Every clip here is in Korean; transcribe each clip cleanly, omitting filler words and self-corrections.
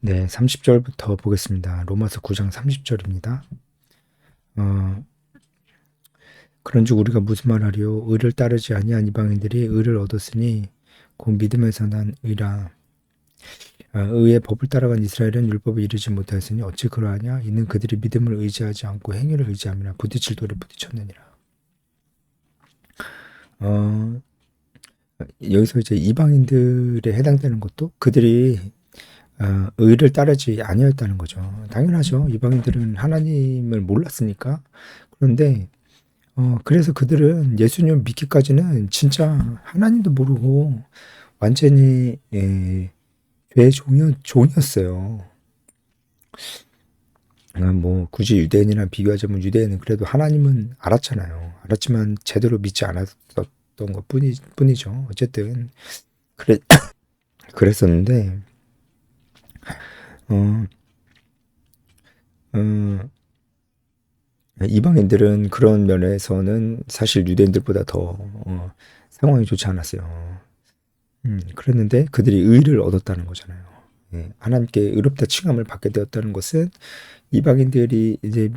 네, 30절부터 보겠습니다. 로마서 9장 30절입니다. 그런즉 우리가 무슨 말하리요? 의를 따르지 아니한 이방인들이 의를 얻었으니 곧 믿음에서 난 의라. 의의 법을 따라간 이스라엘은 율법에 이르지 못하였으니 어찌 그러하냐? 이는 그들이 믿음을 의지하지 않고 행위를 의지함이라. 부딪힐 돌에 부딪혔느니라. 어, 여기서 이제 이방인들에 해당되는 것도 그들이 의를 따르지 아니하였다는 거죠. 당연하죠. 이방인들은 하나님을 몰랐으니까. 그런데 그래서 그들은 예수님을 믿기까지는 진짜 하나님도 모르고 완전히 죄의 종이었어요. 뭐 굳이 유대인이랑 비교하자면 유대인은 그래도 하나님은 알았잖아요. 알았지만 제대로 믿지 않았었던 것 뿐이죠. 어쨌든 그래 그랬었는데 어, 어, 이방인들은 그런 면에서는 사실 유대인들보다 더 상황이 좋지 않았어요. 그랬는데 그들이 의를 얻었다는 거잖아요. 예, 하나님께 의롭다 칭함을 받게 되었다는 것은 이방인들이 이제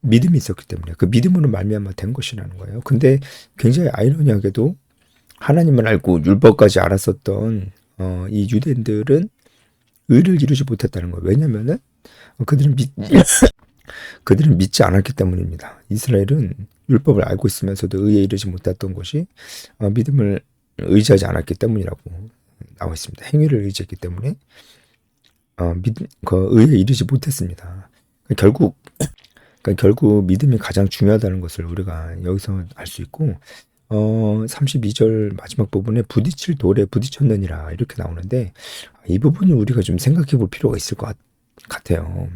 믿음이 있었기 때문에 그 믿음으로 말미암아 된 것이라는 거예요. 근데 굉장히 아이러니하게도 하나님을 알고 율법까지 알았었던 이 유대인들은 의를 이루지 못했다는 거예요. 왜냐면은 그들은 그들은 믿지 않았기 때문입니다. 이스라엘은 율법을 알고 있으면서도 의에 이르지 못했던 것이 믿음을 의지하지 않았기 때문이라고 나와 있습니다. 행위를 의지했기 때문에 그 의에 이르지 못했습니다. 결국 믿음이 가장 중요하다는 것을 우리가 여기서 알 수 있고 32절 마지막 부분에 부딪힐 돌에 부딪혔느니라 이렇게 나오는데 이 부분을 우리가 좀 생각해 볼 필요가 있을 것 같아요.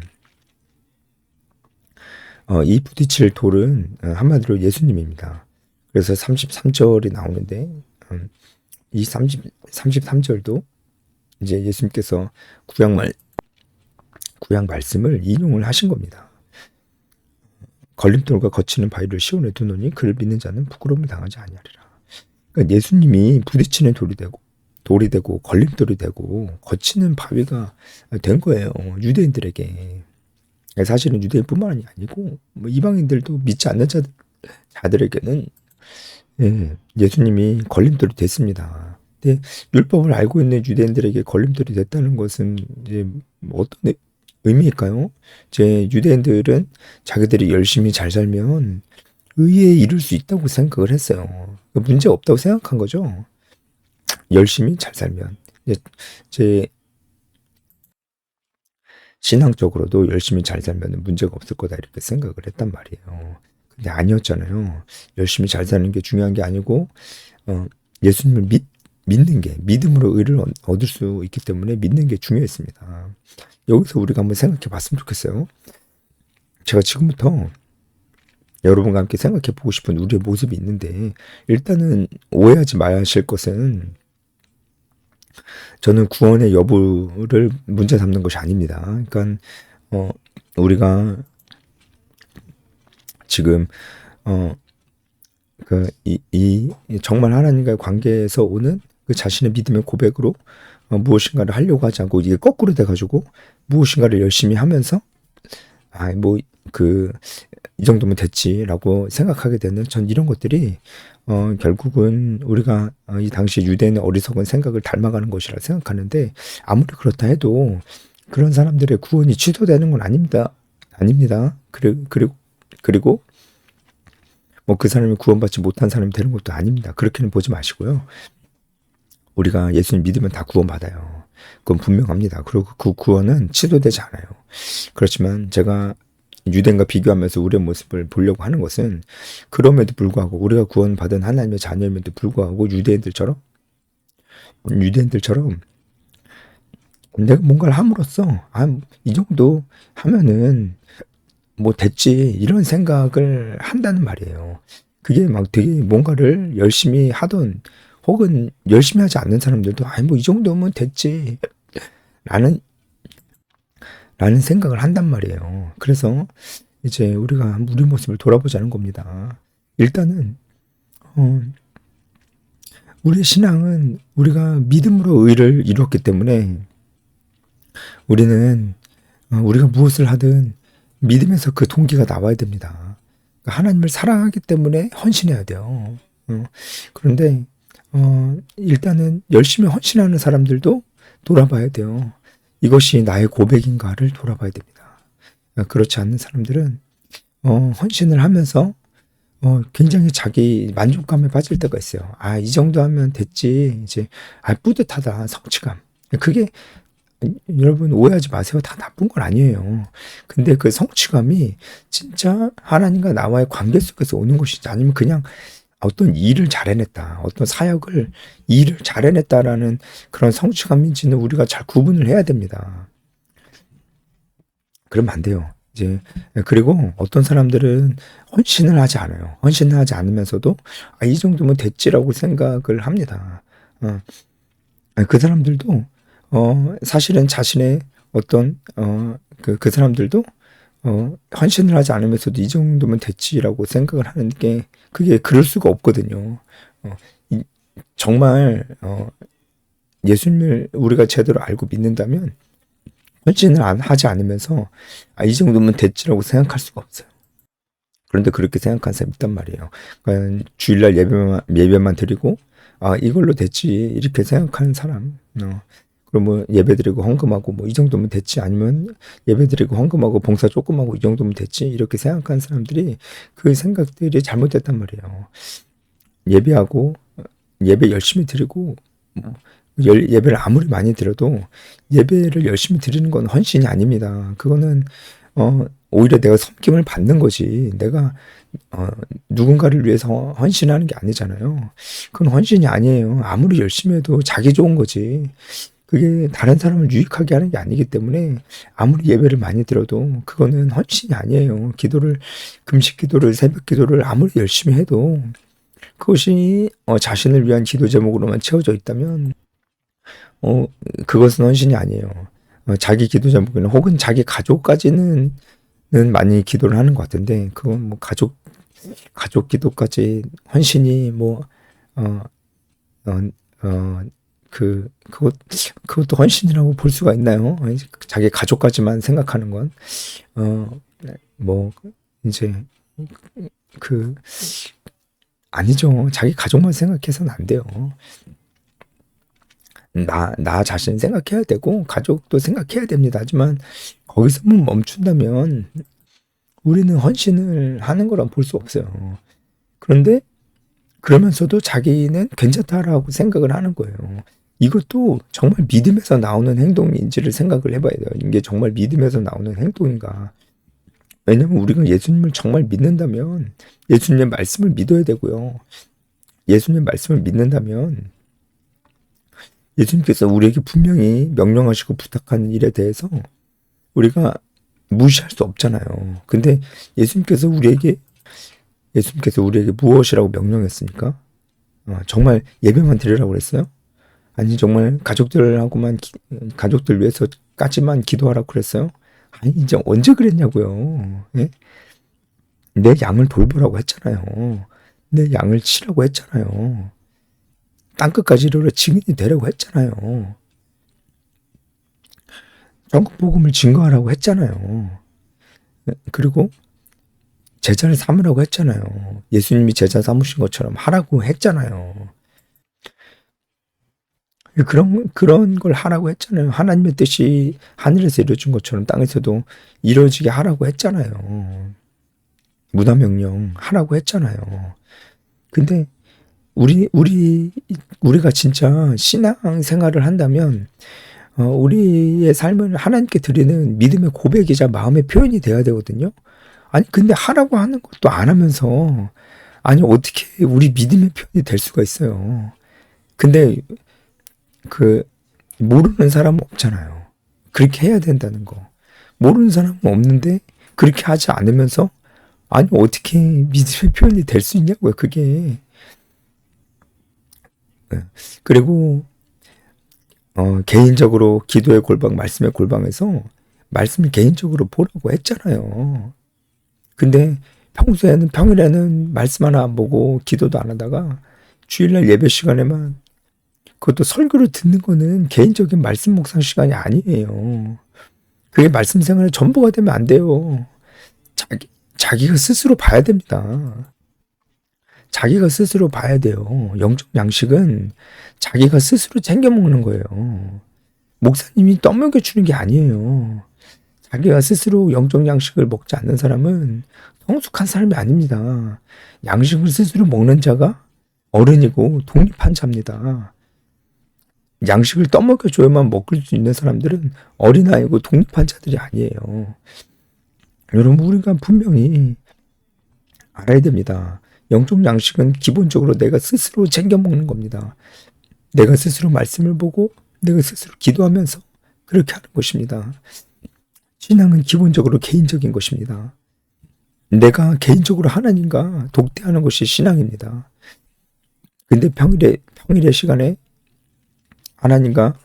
이 부딪힐 돌은 한마디로 예수님입니다. 그래서 33절이 나오는데 이 33절도 이제 예수님께서 구약 말씀을 인용을 하신 겁니다. 걸림돌과 거치는 바위를 시온에 두노니 그를 믿는 자는 부끄러움을 당하지 아니하리라. 그러니까 예수님이 부딪히는 돌이 되고 걸림돌이 되고 거치는 바위가 된 거예요. 유대인들에게. 사실은 유대인뿐만이 아니고 뭐 이방인들도 믿지 않는 자들에게는 예수님이 걸림돌이 됐습니다. 근데 율법을 알고 있는 유대인들에게 걸림돌이 됐다는 것은 이제 어떤 의미일까요? 제 유대인들은 자기들이 열심히 잘 살면 의에 이룰 수 있다고 생각을 했어요. 문제 없다고 생각한 거죠. 열심히 잘 살면. 제 신앙적으로도 열심히 잘 살면 문제가 없을 거다 이렇게 생각을 했단 말이에요. 근데 아니었잖아요. 열심히 잘 사는 게 중요한 게 아니고 예수님을 믿는 게 믿음으로 의를 얻을 수 있기 때문에 믿는 게 중요했습니다. 여기서 우리가 한번 생각해 봤으면 좋겠어요. 제가 지금부터 여러분과 함께 생각해 보고 싶은 우리의 모습이 있는데 일단은 오해하지 마야 하실 것은 저는 구원의 여부를 문제 삼는 것이 아닙니다. 그러니까 우리가 지금 정말 하나님과의 관계에서 오는 그 자신의 믿음의 고백으로 무엇인가를 하려고 하지 않고 이게 거꾸로 돼가지고 무엇인가를 열심히 하면서 이 정도면 됐지라고 생각하게 되는 전 이런 것들이 결국은 우리가 이 당시 유대인의 어리석은 생각을 닮아가는 것이라 생각하는데 아무리 그렇다 해도 그런 사람들의 구원이 취소되는 건 아닙니다. 그리고 뭐 그 사람이 구원받지 못한 사람이 되는 것도 아닙니다. 그렇게는 보지 마시고요. 우리가 예수님 믿으면 다 구원받아요. 그건 분명합니다. 그리고 그 구원은 취소되지 않아요. 그렇지만 제가 유대인과 비교하면서 우리의 모습을 보려고 하는 것은 그럼에도 불구하고 우리가 구원받은 하나님의 자녀임에도 불구하고 유대인들처럼 내가 뭔가를 함으로써 이 정도 하면은 뭐 됐지 이런 생각을 한다는 말이에요. 그게 막 되게 뭔가를 열심히 하던 혹은 열심히 하지 않는 사람들도 뭐 이 정도면 됐지 라는 생각을 한단 말이에요. 그래서 이제 우리가 우리 모습을 돌아보자는 겁니다. 일단은 우리의 신앙은 우리가 믿음으로 의를 이뤘기 때문에 우리는 우리가 무엇을 하든 믿음에서 그 동기가 나와야 됩니다. 하나님을 사랑하기 때문에 헌신해야 돼요. 그런데 일단은 열심히 헌신하는 사람들도 돌아봐야 돼요. 이것이 나의 고백인가를 돌아봐야 됩니다. 그렇지 않는 사람들은 헌신을 하면서 굉장히 자기 만족감에 빠질 때가 있어요. 이 정도 하면 됐지. 이제 뿌듯하다, 성취감. 그게 여러분 오해하지 마세요. 다 나쁜 건 아니에요. 근데 그 성취감이 진짜 하나님과 나와의 관계 속에서 오는 것이지, 아니면 그냥 어떤 일을 잘 해냈다, 어떤 일을 잘 해냈다라는 그런 성취감인지는 우리가 잘 구분을 해야 됩니다. 그러면 안 돼요. 그리고 어떤 사람들은 헌신을 하지 않아요. 헌신을 하지 않으면서도 이 정도면 됐지라고 생각을 합니다. 그 사람들도 사실은 자신의 어떤 그 사람들도 헌신을 하지 않으면서도 이 정도면 됐지라고 생각을 하는 게, 그게 그럴 수가 없거든요. 정말 예수님을 우리가 제대로 알고 믿는다면 헌신을 하지 않으면서 이 정도면 됐지라고 생각할 수가 없어요. 그런데 그렇게 생각하는 사람이 있단 말이에요. 그러니까 주일날 예배만 드리고 이걸로 됐지 이렇게 생각하는 사람. 그럼 뭐 예배드리고 헌금하고 뭐 이 정도면 됐지, 아니면 예배드리고 헌금하고 봉사 조금 하고 이 정도면 됐지 이렇게 생각하는 사람들이, 그 생각들이 잘못됐단 말이에요. 예배 열심히 드리고 예배를 아무리 많이 드려도 예배를 열심히 드리는 건 헌신이 아닙니다. 그거는 오히려 내가 섬김을 받는 거지, 내가 누군가를 위해서 헌신하는 게 아니잖아요. 그건 헌신이 아니에요. 아무리 열심히 해도 자기 좋은 거지. 그게 다른 사람을 유익하게 하는 게 아니기 때문에 아무리 예배를 많이 드려도 그거는 헌신이 아니에요. 금식 기도를, 새벽 기도를 아무리 열심히 해도 그것이 자신을 위한 기도 제목으로만 채워져 있다면 그것은 헌신이 아니에요. 자기 기도 제목이나 혹은 자기 가족까지는 많이 기도를 하는 것 같은데, 그건 뭐 가족 기도까지 헌신이 그것도 헌신이라고 볼 수가 있나요? 자기 가족까지만 생각하는 건 아니죠. 자기 가족만 생각해서는 안 돼요. 나 자신 생각해야 되고 가족도 생각해야 됩니다. 하지만 거기서만 멈춘다면 우리는 헌신을 하는 거라 볼 수 없어요. 그런데 그러면서도 자기는 괜찮다라고 생각을 하는 거예요. 이것도 정말 믿음에서 나오는 행동인지를 생각을 해봐야 돼요. 이게 정말 믿음에서 나오는 행동인가. 왜냐면 우리가 예수님을 정말 믿는다면 예수님의 말씀을 믿어야 되고요. 예수님의 말씀을 믿는다면 예수님께서 우리에게 분명히 명령하시고 부탁하는 일에 대해서 우리가 무시할 수 없잖아요. 근데 예수님께서 우리에게 무엇이라고 명령했습니까? 정말 예배만 드리라고 그랬어요? 아니 정말 가족들 위해서까지만 기도하라고 그랬어요? 아니 이제 언제 그랬냐고요. 예? 내 양을 돌보라고 했잖아요. 내 양을 치라고 했잖아요. 땅끝까지 이르러 증인이 되라고 했잖아요. 전국 복음을 증거하라고 했잖아요. 그리고 제자를 삼으라고 했잖아요. 예수님이 제자 삼으신 것처럼 하라고 했잖아요. 그런 걸 하라고 했잖아요. 하나님의 뜻이 하늘에서 이루어진 것처럼 땅에서도 이루어지게 하라고 했잖아요. 무다명령 하라고 했잖아요. 근데 우리가 진짜 신앙 생활을 한다면 우리의 삶을 하나님께 드리는 믿음의 고백이자 마음의 표현이 돼야 되거든요. 아니 근데 하라고 하는 것도 안 하면서 어떻게 우리 믿음의 표현이 될 수가 있어요. 근데 모르는 사람은 없잖아요. 그렇게 해야 된다는 거. 모르는 사람은 없는데 그렇게 하지 않으면서 어떻게 믿음의 표현이 될 수 있냐고요, 그게. 그리고 개인적으로 기도의 골방, 말씀의 골방에서 말씀을 개인적으로 보라고 했잖아요. 근데 평일에는 말씀 하나 안 보고 기도도 안 하다가 주일날 예배 시간에만, 그것도 설교를 듣는 거는 개인적인 말씀 묵상 시간이 아니에요. 그게 말씀 생활의 전부가 되면 안 돼요. 자기가 스스로 봐야 됩니다. 자기가 스스로 봐야 돼요. 영적 양식은 자기가 스스로 챙겨 먹는 거예요. 목사님이 떠먹여 주는 게 아니에요. 자기가 스스로 영적 양식을 먹지 않는 사람은 성숙한 사람이 아닙니다. 양식을 스스로 먹는 자가 어른이고 독립한 자입니다. 양식을 떠먹여줘야만 먹을 수 있는 사람들은 어린아이고 독립한 자들이 아니에요. 여러분, 우리가 분명히 알아야 됩니다. 영적 양식은 기본적으로 내가 스스로 챙겨 먹는 겁니다. 내가 스스로 말씀을 보고 내가 스스로 기도하면서 그렇게 하는 것입니다. 신앙은 기본적으로 개인적인 것입니다. 내가 개인적으로 하나님과 독대하는 것이 신앙입니다. 근데 평일의 시간에 하나님과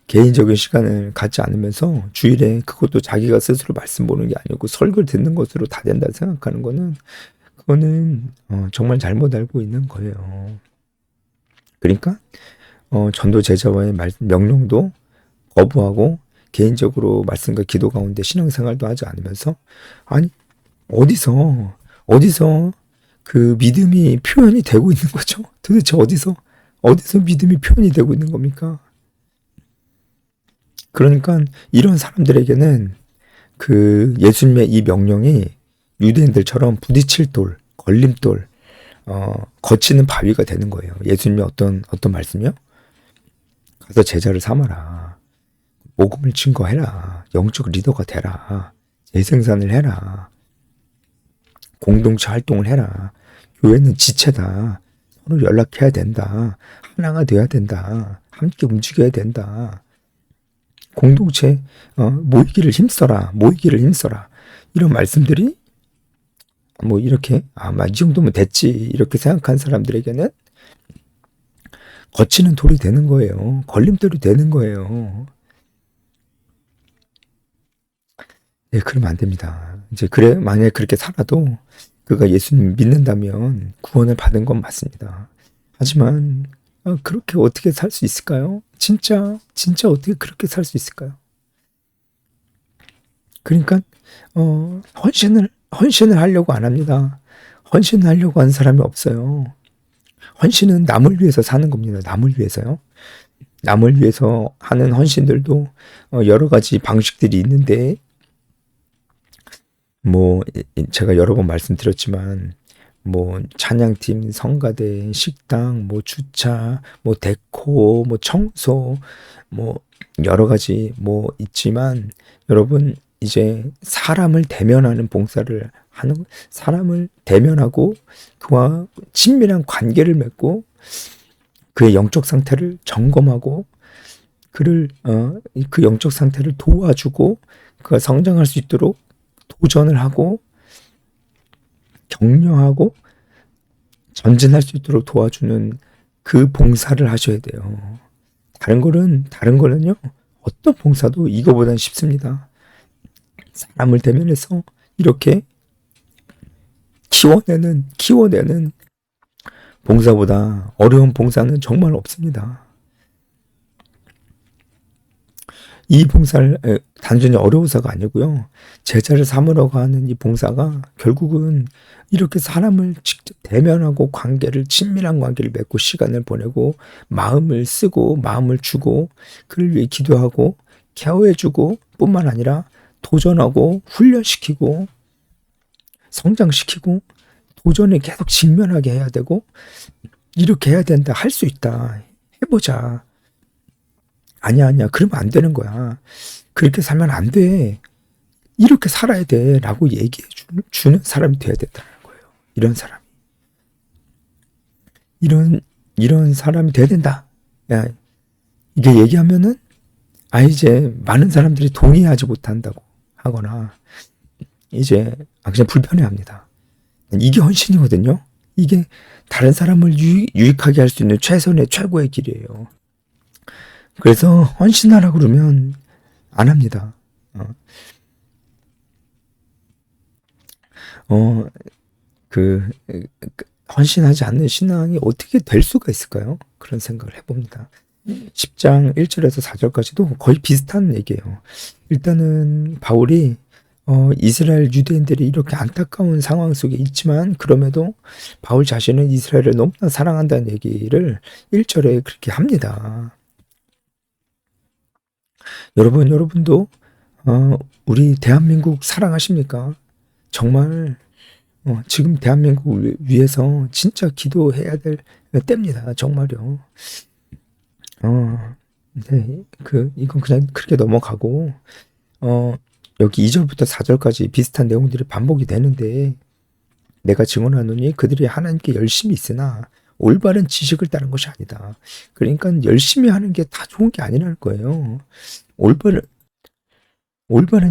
개인적인 시간을 갖지 않으면서 주일에 그것도 자기가 스스로 말씀 보는 게 아니고 설교를 듣는 것으로 다 된다 생각하는 거는 그거는 정말 잘못 알고 있는 거예요. 그러니까 전도 제자와의 명령도 거부하고 개인적으로 말씀과 기도 가운데 신앙생활도 하지 않으면서 아니 어디서 그 믿음이 표현이 되고 있는 거죠? 도대체 어디서 믿음이 표현이 되고 있는 겁니까? 그러니까 이런 사람들에게는 그 예수님의 이 명령이 유대인들처럼 부딪힐 돌, 걸림돌, 거치는 바위가 되는 거예요. 예수님이 어떤 말씀이요? 가서 제자를 삼아라. 복음을 증거해라. 영적 리더가 되라. 재생산을 해라. 공동체 활동을 해라. 교회는 지체다. 서로 연락해야 된다. 하나가 돼야 된다. 함께 움직여야 된다. 공동체 모이기를 힘써라. 이런 말씀들이 뭐 이렇게 아마 이 정도면 됐지 이렇게 생각한 사람들에게는 거치는 돌이 되는 거예요. 걸림돌이 되는 거예요. 네, 그러면 안 됩니다. 이제 만약에 그렇게 살아도 그가 예수님 믿는다면 구원을 받은 건 맞습니다. 하지만 그렇게 어떻게 살 수 있을까요? 진짜 어떻게 그렇게 살 수 있을까요? 그러니까 헌신을 하려고 안 합니다. 헌신을 하려고 하는 사람이 없어요. 헌신은 남을 위해서 사는 겁니다. 남을 위해서요. 남을 위해서 하는 헌신들도 여러 가지 방식들이 있는데 뭐 제가 여러 번 말씀드렸지만 뭐 찬양팀, 성가대, 식당, 뭐 주차, 뭐 데코, 뭐 청소, 뭐 여러 가지 뭐 있지만 여러분 이제 사람을 대면하는 봉사를 하는 사람을 대면하고 그와 친밀한 관계를 맺고 그의 영적 상태를 점검하고 그 영적 상태를 도와주고 그가 성장할 수 있도록 도전을 하고 격려하고 전진할 수 있도록 도와주는 그 봉사를 하셔야 돼요. 다른 거는요. 어떤 봉사도 이거보다는 쉽습니다. 사람을 대면해서 이렇게 키워내는 봉사보다 어려운 봉사는 정말 없습니다. 이 봉사를 단순히 어려워서가 아니고요. 제자를 삼으려고 하는 이 봉사가 결국은 이렇게 사람을 직접 대면하고 친밀한 관계를 맺고 시간을 보내고 마음을 쓰고 마음을 주고 그를 위해 기도하고 케어해주고 뿐만 아니라 도전하고 훈련시키고 성장시키고 도전에 계속 직면하게 해야 되고 이렇게 해야 된다. 할 수 있다. 해보자. 아니야. 그러면 안 되는 거야. 그렇게 살면 안 돼. 이렇게 살아야 돼. 라고 얘기해 주는 사람이 돼야 된다는 거예요. 이런 사람이. 이런 사람이 돼야 된다. 야, 이게 얘기하면은, 이제 많은 사람들이 동의하지 못한다고 하거나, 이제, 그냥 불편해 합니다. 이게 헌신이거든요. 이게 다른 사람을 유익하게 할 수 있는 최고의 길이에요. 그래서 헌신하라고 그러면 안 합니다. 헌신하지 않는 신앙이 어떻게 될 수가 있을까요? 그런 생각을 해봅니다. 10장 1절에서 4절까지도 거의 비슷한 얘기예요. 일단은 바울이 이스라엘 유대인들이 이렇게 안타까운 상황 속에 있지만 그럼에도 바울 자신은 이스라엘을 너무나 사랑한다는 얘기를 1절에 그렇게 합니다. 여러분도 우리 대한민국 사랑하십니까? 정말 지금 대한민국 위해서 진짜 기도해야 될 때입니다. 정말요. 네, 이건 그냥 그렇게 넘어가고, 여기 2절부터 4절까지 비슷한 내용들이 반복이 되는데, 내가 증언하노니 그들이 하나님께 열심히 있으나 올바른 지식을 따른 것이 아니다. 그러니까 열심히 하는 게 다 좋은 게 아니라는 거예요. 올바른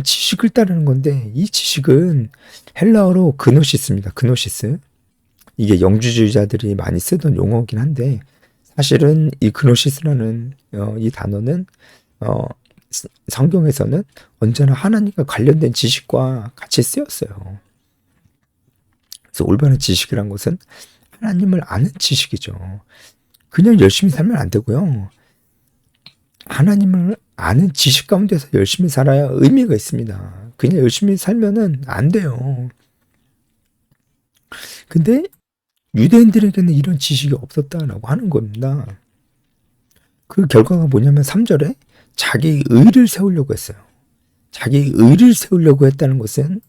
지식을 따르는 건데, 이 지식은 헬라어로 그노시스입니다. 그노시스. 이게 영주주의자들이 많이 쓰던 용어이긴 한데, 사실은 이 그노시스라는 이 단어는 성경에서는 언제나 하나님과 관련된 지식과 같이 쓰였어요. 그래서 올바른 지식이란 것은 하나님을 아는 지식이죠. 그냥 열심히 살면 안 되고요. 하나님을 아는 지식 가운데서 열심히 살아야 의미가 있습니다. 그냥 열심히 살면은 안 돼요. 근데 유대인들에게는 이런 지식이 없었다라고 하는 겁니다. 그 결과가 뭐냐면 3절에 자기 의를 세우려고 했어요. 자기 의를 세우려고 했다는 것은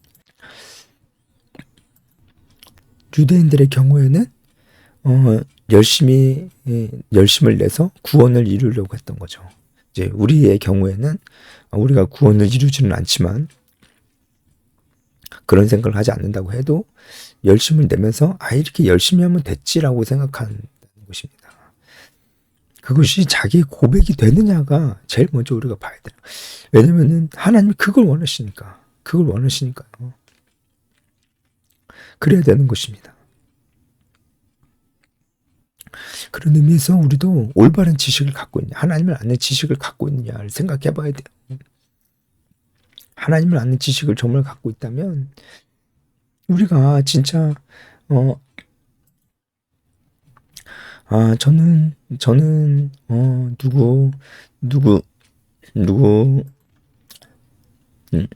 유대인들의 경우에는 열심을 내서 구원을 이루려고 했던 거죠. 이제 우리의 경우에는 우리가 구원을 이루지는 않지만 그런 생각을 하지 않는다고 해도 열심을 내면서 이렇게 열심히 하면 됐지라고 생각하는 것입니다. 그것이 자기 고백이 되느냐가 제일 먼저 우리가 봐야 돼요. 왜냐면은 하나님이 그걸 원하시니까요. 그래야 되는 것입니다. 그런 의미에서 우리도 올바른 지식을 갖고 있냐, 하나님을 아는 지식을 갖고 있느냐를 생각해 봐야 돼요. 하나님을 아는 지식을 정말 갖고 있다면 우리가 진짜 저는 누구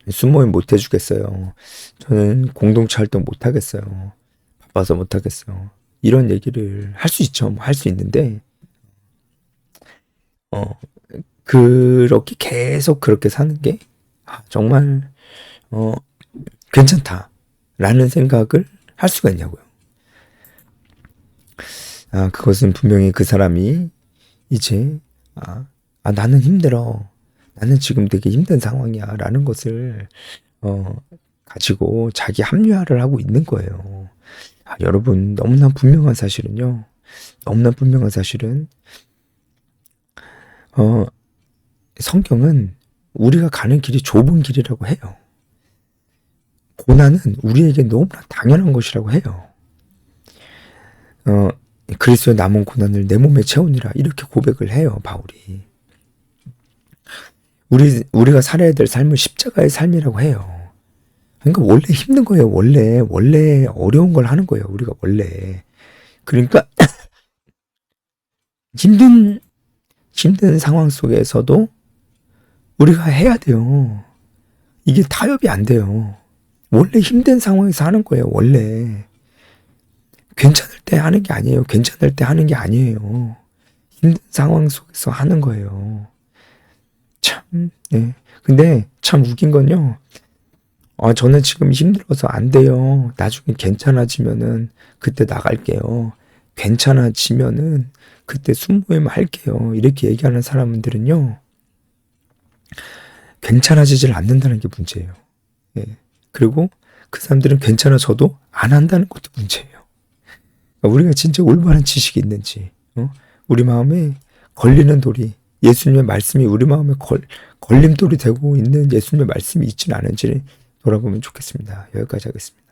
숨모임 못 해주겠어요. 저는 공동체 활동 못 하겠어요. 바빠서 못 하겠어요. 이런 얘기를 할 수 있죠. 할 수 있는데 그렇게 계속 그렇게 사는 게 정말 괜찮다라는 생각을 할 수가 있냐고요. 그것은 분명히 그 사람이 이제 나는 힘들어. 나는 지금 되게 힘든 상황이야. 라는 것을 가지고 자기 합리화를 하고 있는 거예요. 여러분, 너무나 분명한 사실은 성경은 우리가 가는 길이 좁은 길이라고 해요. 고난은 우리에게 너무나 당연한 것이라고 해요. 그리스도의 남은 고난을 내 몸에 채우니라 이렇게 고백을 해요, 바울이. 우리가 살아야 될 삶은 십자가의 삶이라고 해요. 그러니까 원래 힘든 거예요. 원래 어려운 걸 하는 거예요. 우리가 원래. 그러니까 힘든 상황 속에서도 우리가 해야 돼요. 이게 타협이 안 돼요. 원래 힘든 상황에서 하는 거예요. 원래. 괜찮을 때 하는 게 아니에요. 괜찮을 때 하는 게 아니에요. 힘든 상황 속에서 하는 거예요. 참, 네. 근데 참 웃긴 건요. 저는 지금 힘들어서 안 돼요. 나중에 괜찮아지면은 그때 나갈게요. 괜찮아지면은 그때 순모임 할게요. 이렇게 얘기하는 사람들은요. 괜찮아지질 않는다는 게 문제예요. 예. 그리고 그 사람들은 괜찮아져도 안 한다는 것도 문제예요. 우리가 진짜 올바른 지식이 있는지, 우리 마음에 걸리는 돌이, 예수님의 말씀이 우리 마음에 걸림돌이 되고 있는 예수님의 말씀이 있지는 않은지 돌아보면 좋겠습니다. 여기까지 하겠습니다.